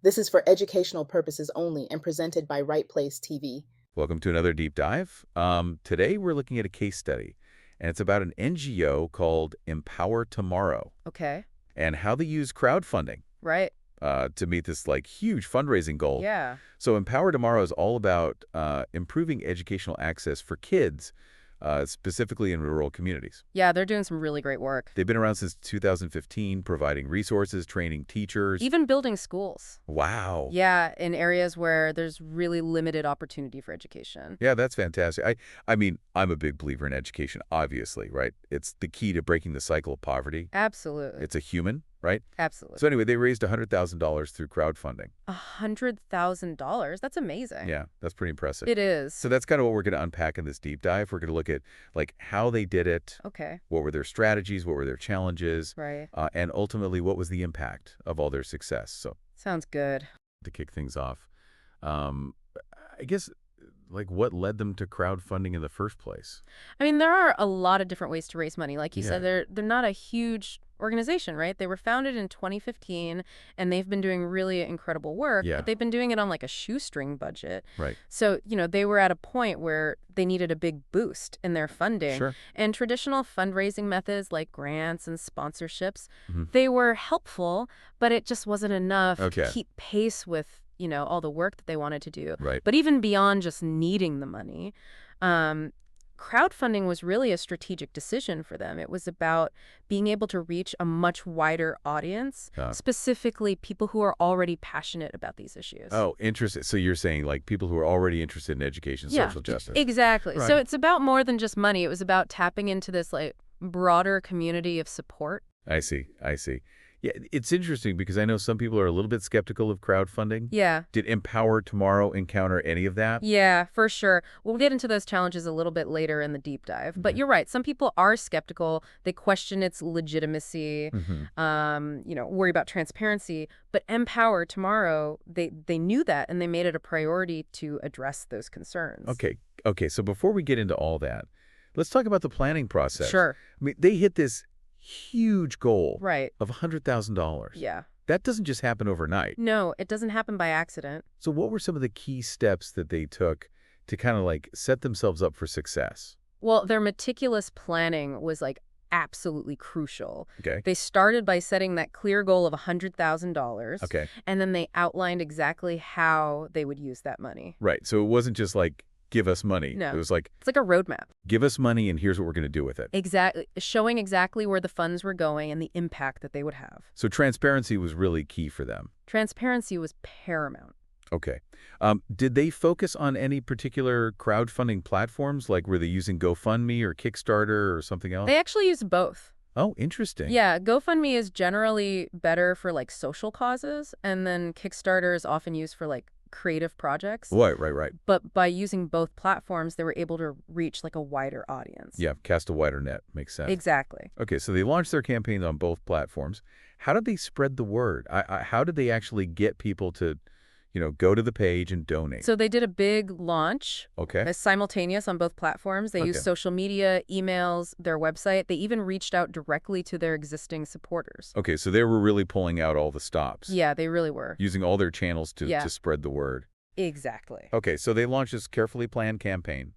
This is for educational purposes only and presented by Right Place TV. Welcome to another deep dive. Today we're looking at a case study, and it's about an NGO called Empower Tomorrow Okay. and how they use crowdfunding Right. to meet this huge fundraising goal. Yeah. So Empower Tomorrow is all about improving educational access for kids, specifically in rural communities. Yeah, they're doing some really great work. They've been around since 2015, providing resources, training teachers. Even building schools. Wow. Yeah, in areas where there's really limited opportunity for education. Yeah, that's fantastic. I mean, I'm a big believer in education, obviously, right? It's the key to breaking the cycle of poverty. Absolutely. It's a human, right? Absolutely. So anyway, they raised $100,000 through crowdfunding. $100,000? That's amazing. Yeah, that's pretty impressive. It is. So that's kind of what we're going to unpack in this deep dive. We're going to look at how they did it, Okay. what were their strategies, what were their challenges, Right. and ultimately what was the impact of all their success. So Sounds good. to kick things off, I guess what led them to crowdfunding in the first place? I mean, there are a lot of different ways to raise money. Like you Yeah. said, they're not a huge organization, right? They were founded in 2015, and they've been doing really incredible work, Yeah. but they've been doing it on a shoestring budget. Right. So, they were at a point where they needed a big boost in their funding. Sure. And traditional fundraising methods like grants and sponsorships, Mhm. they were helpful, but it just wasn't enough Okay. to keep pace with, all the work that they wanted to do. Right. But even beyond just needing the money, crowdfunding was really a strategic decision for them. It was about being able to reach a much wider audience, specifically people who are already passionate about these issues. Oh, interesting. So you're saying people who are already interested in education, Yeah, social justice. exactly. Right. So it's about more than just money. It was about tapping into this broader community of support. I see. Yeah, it's interesting because I know some people are a little bit skeptical of crowdfunding. Yeah. Did Empower Tomorrow encounter any of that? Yeah, for sure. We'll get into those challenges a little bit later in the deep dive. But Okay. you're right. Some people are skeptical. They question its legitimacy, worry about transparency. But Empower Tomorrow, they knew that, and they made it a priority to address those concerns. Okay. So before we get into all that, let's talk about the planning process. Sure. I mean, they hit this huge goal Right. of $100,000. Yeah. That doesn't just happen overnight. No, it doesn't happen by accident. So what were some of the key steps that they took to kind of set themselves up for success? Well, their meticulous planning was absolutely crucial. Okay. They started by setting that clear goal of $100,000. Okay. And then they outlined exactly how they would use that money. Right. So it wasn't just give us money. No. It was It's like a roadmap. give us money and here's what we're going to do with it. Exactly. Showing exactly where the funds were going and the impact that they would have. So transparency was really key for them. Transparency was paramount. Okay. Did they focus on any particular crowdfunding platforms? Were they using GoFundMe or Kickstarter or something else? They actually used both. Oh, interesting. Yeah, GoFundMe is generally better for social causes, and then Kickstarter is often used for creative projects. Right. But by using both platforms, they were able to reach a wider audience. Yeah, cast a wider net. Makes sense. Exactly. Okay, so they launched their campaigns on both platforms. How did they spread the word? How did they actually get people to, go to the page and donate? So they did a big launch. Okay. Simultaneous on both platforms. They used Okay. social media, emails, their website. They even reached out directly to their existing supporters. Okay, so they were really pulling out all the stops. Yeah, they really were. Using all their channels to Yeah. spread the word. Exactly. Okay, so they launched this carefully planned campaign.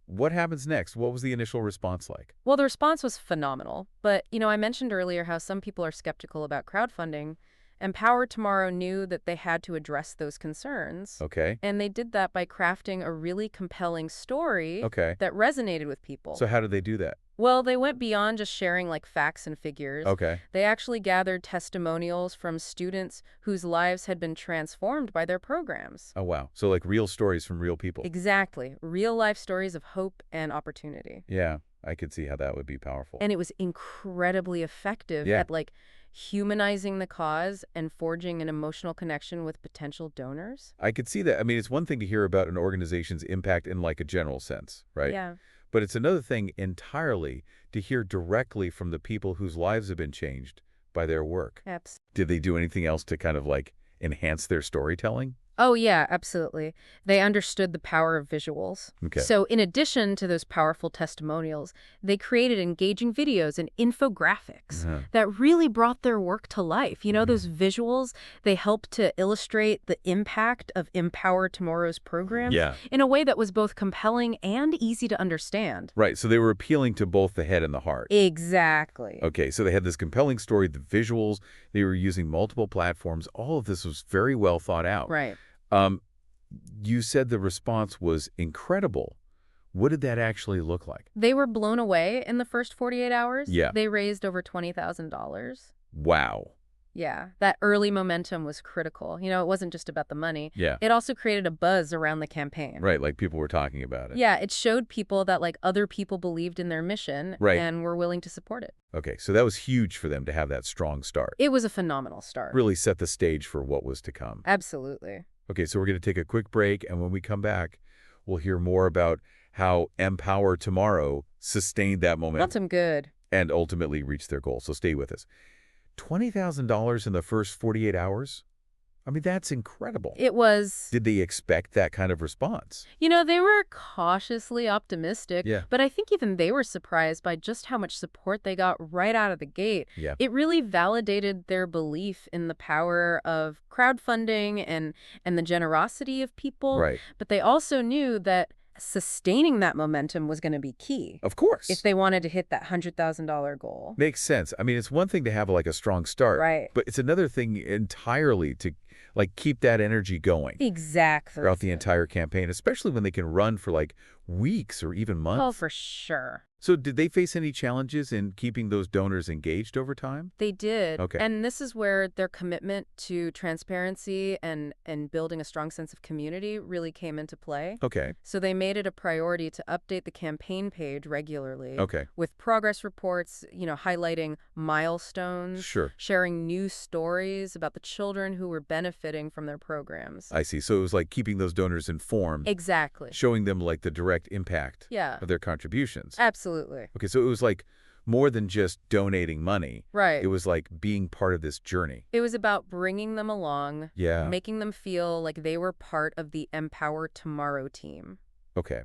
What happens next? What was the initial response like? Well, the response was phenomenal. But, I mentioned earlier how some people are skeptical about crowdfunding. Empower Tomorrow knew that they had to address those concerns. Okay. And they did that by crafting a really compelling story Okay. that resonated with people. So how did they do that? Well, they went beyond just sharing facts and figures. Okay. They actually gathered testimonials from students whose lives had been transformed by their programs. Oh, wow. So real stories from real people. Exactly. Real life stories of hope and opportunity. Yeah, I could see how that would be powerful. And it was incredibly effective Yeah. at humanizing the cause and forging an emotional connection with potential donors. I could see that. I mean, it's one thing to hear about an organization's impact in a general sense, right? Yeah. But it's another thing entirely to hear directly from the people whose lives have been changed by their work. Absolutely. Did they do anything else to kind of enhance their storytelling? Oh, yeah, absolutely. They understood the power of visuals. Okay. So in addition to those powerful testimonials, they created engaging videos and infographics Uh-huh. that really brought their work to life. You know, those visuals, they helped to illustrate the impact of Empower Tomorrow's programs Yeah. in a way that was both compelling and easy to understand. Right, so they were appealing to both the head and the heart. Exactly. Okay, so they had this compelling story, the visuals, they were using multiple platforms. All of this was very well thought out. Right. Um, you said the response was incredible. What did that actually look like? They were blown away in the first 48 hours. Yeah. They raised over $20,000. Wow. Yeah, that early momentum was critical. You know, it wasn't just about the money. Yeah. It also created a buzz around the campaign. Right, like people were talking about it. Yeah, it showed people that, like, other people believed in their mission Right. and were willing to support it. Okay, so that was huge for them to have that strong start. It was a phenomenal start. Really set the stage for what was to come. Absolutely. Okay, so we're going to take a quick break, and when we come back, we'll hear more about how Empower Tomorrow sustained that momentum That's some good. and ultimately reached their goal. So stay with us. $20,000 in the first 48 hours? I mean, that's incredible. It was, Did they expect that kind of response? you know, they were cautiously optimistic, Yeah. but I think even they were surprised by just how much support they got right out of the gate. Yeah. It really validated their belief in the power of crowdfunding and the generosity of people. Right. But they also knew that sustaining that momentum was going to be key Of course. if they wanted to hit that $100,000 goal. Makes sense. I mean, it's one thing to have like a strong start. Right. But it's another thing entirely to like keep that energy going Exactly. throughout the entire campaign, especially when they can run for like weeks or even months. Oh, for sure. So did they face any challenges in keeping those donors engaged over time? They did. Okay. And this is where their commitment to transparency and building a strong sense of community really came into play. Okay. So they made it a priority to update the campaign page regularly Okay. with progress reports, you know, highlighting milestones, Sure. sharing new stories about the children who were benefiting from their programs. I see. So it was like keeping those donors informed, Exactly. showing them like the direct impact Yeah. of their contributions. Absolutely. Okay, so it was like more than just donating money. Right. It was like being part of this journey. It was about bringing them along, Yeah. making them feel like they were part of the Empower Tomorrow team. Okay.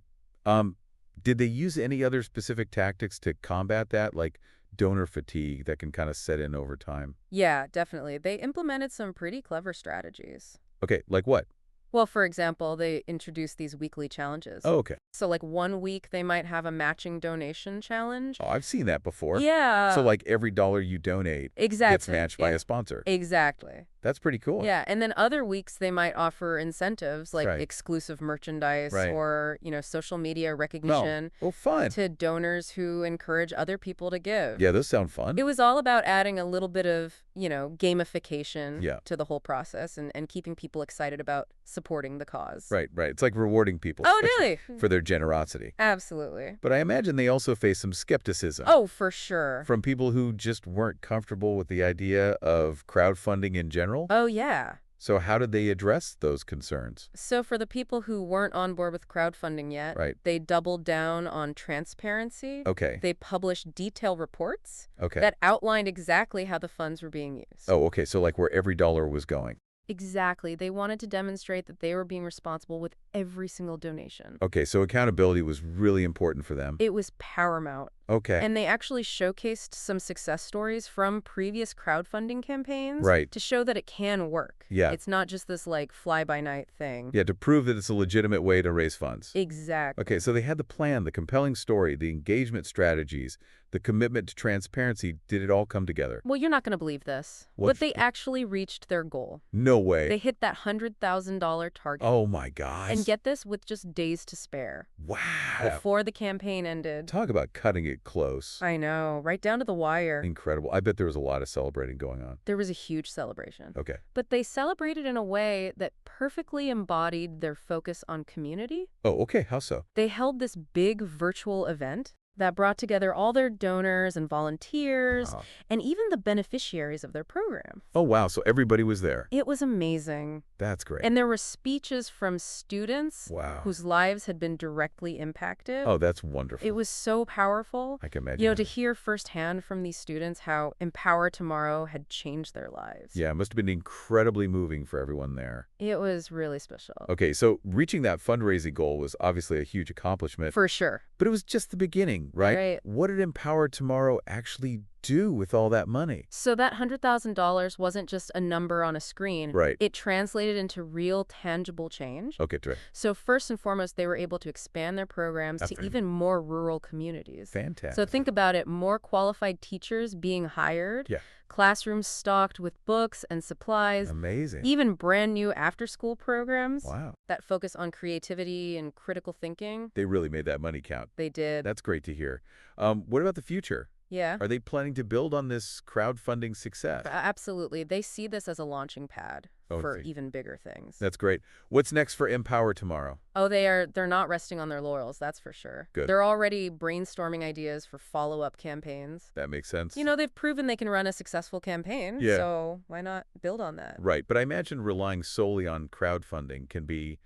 Did they use any other specific tactics to combat that, like donor fatigue that can kind of set in over time? Yeah, definitely. They implemented some pretty clever strategies. Okay, like what? Well, for example, they introduced these weekly challenges. Oh, okay. So like one week they might have a matching donation challenge. Oh, I've seen that before. Yeah. So like every dollar you donate exactly. gets matched by a sponsor. Exactly. That's pretty cool. Yeah, and then other weeks they might offer incentives like Right. exclusive merchandise Right. or, you know, social media recognition Oh, fun. to donors who encourage other people to give. Yeah, those sound fun. It was all about adding a little bit of, you know, gamification Yeah. to the whole process and keeping people excited about supporting the cause. Right, right. It's like rewarding people Oh, especially really? for their generosity. Absolutely. But I imagine they also face some skepticism Oh, for sure. from people who just weren't comfortable with the idea of crowdfunding in general. Oh, yeah. So how did they address those concerns? So for the people who weren't on board with crowdfunding yet, Right. they doubled down on transparency. Okay. They published detailed reports Okay. that outlined exactly how the funds were being used. Oh, okay. So like where every dollar was going. Exactly. They wanted to demonstrate that they were being responsible with every single donation. Okay. So accountability was really important for them. It was paramount. Okay. And they actually showcased some success stories from previous crowdfunding campaigns Right. to show that it can work. Yeah. It's not just this like fly-by-night thing. Yeah, to prove that it's a legitimate way to raise funds. Exactly. Okay, so they had the plan, the compelling story, the engagement strategies, the commitment to transparency. Did it all come together? Well, you're not going to believe this, What? but they actually reached their goal. No way. They hit that $100,000 target. Oh my gosh. And get this, with just days to spare. Wow. Before the campaign ended. Talk about cutting it close. I know, right down to the wire. Incredible. I bet there was a lot of celebrating going on. There was a huge celebration. Okay. But they celebrated in a way that perfectly embodied their focus on community. Oh, okay. How so? They held this big virtual event that brought together all their donors and volunteers Uh-huh. and even the beneficiaries of their program. Oh, wow. So everybody was there. It was amazing. That's great. And there were speeches from students Wow. whose lives had been directly impacted. Oh, that's wonderful. It was so powerful. I can imagine. You know, to hear firsthand from these students how Empower Tomorrow had changed their lives. Yeah, it must have been incredibly moving for everyone there. It was really special. Okay, so reaching that fundraising goal was obviously a huge accomplishment. For sure. But it was just the beginning, right? Right. What did Empower Tomorrow actually do with all that money? So that $100,000 wasn't just a number on a screen. Right. It translated into real, tangible change. Okay, great. So first and foremost, they were able to expand their programs That's to very even more rural communities. Fantastic. So think about it, more qualified teachers being hired, Yeah. classrooms stocked with books and supplies, Amazing. even brand new after-school programs Wow. that focus on creativity and critical thinking. They really made that money count. They did. That's great to hear. What about the future? Yeah. Are they planning to build on this crowdfunding success? Absolutely. They see this as a launching pad Oh, for see. even bigger things. That's great. What's next for Empower Tomorrow? Oh, they're not resting on their laurels, that's for sure. Good. They're already brainstorming ideas for follow-up campaigns. That makes sense. You know, they've proven they can run a successful campaign, Yeah. so why not build on that? Right, but I imagine relying solely on crowdfunding can be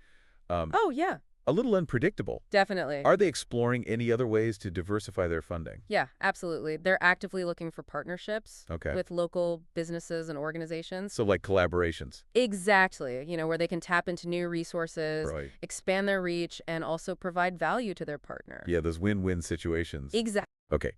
Oh, yeah, a little unpredictable. definitely. Are they exploring any other ways to diversify their funding? Yeah, absolutely. They're actively looking for partnerships Okay. with local businesses and organizations. So like collaborations. Exactly, you know, where they can tap into new resources, Right. expand their reach, and also provide value to their partner. Yeah, those win-win situations. Exactly. Okay.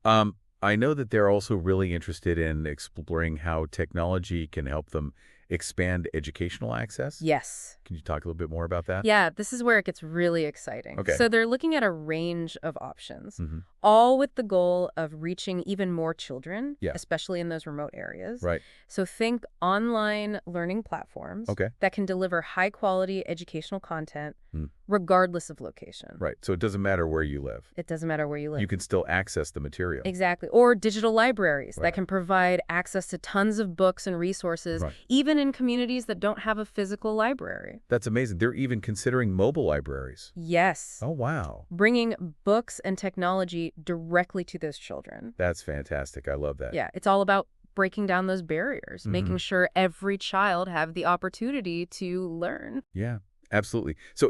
I know that they're also really interested in exploring how technology can help them expand educational access. Yes. Can you talk a little bit more about that? Yeah, this is where it gets really exciting. Okay. So they're looking at a range of options, Mm-hmm. all with the goal of reaching even more children, Yeah. especially in those remote areas. Right. So think online learning platforms Okay. that can deliver high-quality educational content Hmm. regardless of location. Right. So it doesn't matter where you live. It doesn't matter where you live. You can still access the material. Exactly. Or digital libraries Right. that can provide access to tons of books and resources, Right. even in communities that don't have a physical library. That's amazing. They're even considering mobile libraries. Yes. Oh, wow. Bringing books and technology directly to those children. That's fantastic. I love that. Yeah, it's all about breaking down those barriers, Mhm. making sure every child have the opportunity to learn. Yeah, absolutely. So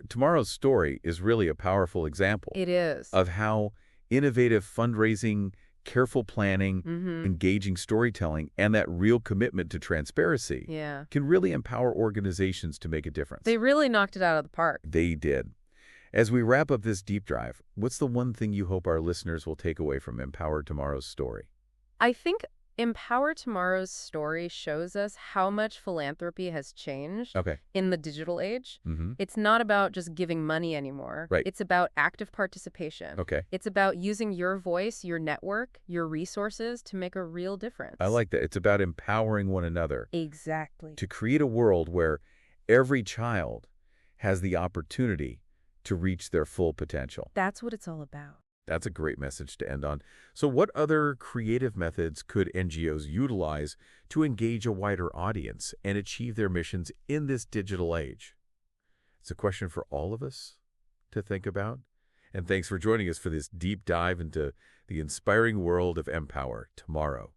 Tomorrow's story is really a powerful example It is. of how innovative fundraising, careful planning, Mm-hmm. engaging storytelling, and that real commitment to transparency Yeah. can really empower organizations to make a difference. They really knocked it out of the park. They did. As we wrap up this deep dive, what's the one thing you hope our listeners will take away from Empower Tomorrow's story? I think Empower Tomorrow's story shows us how much philanthropy has changed Okay. in the digital age. Mm-hmm. It's not about just giving money anymore. Right. It's about active participation. Okay. It's about using your voice, your network, your resources to make a real difference. I like that. It's about empowering one another Exactly. to create a world where every child has the opportunity to reach their full potential. That's what it's all about. That's a great message to end on. So what other creative methods could NGOs utilize to engage a wider audience and achieve their missions in this digital age? It's a question for all of us to think about. And thanks for joining us for this deep dive into the inspiring world of Empower Tomorrow.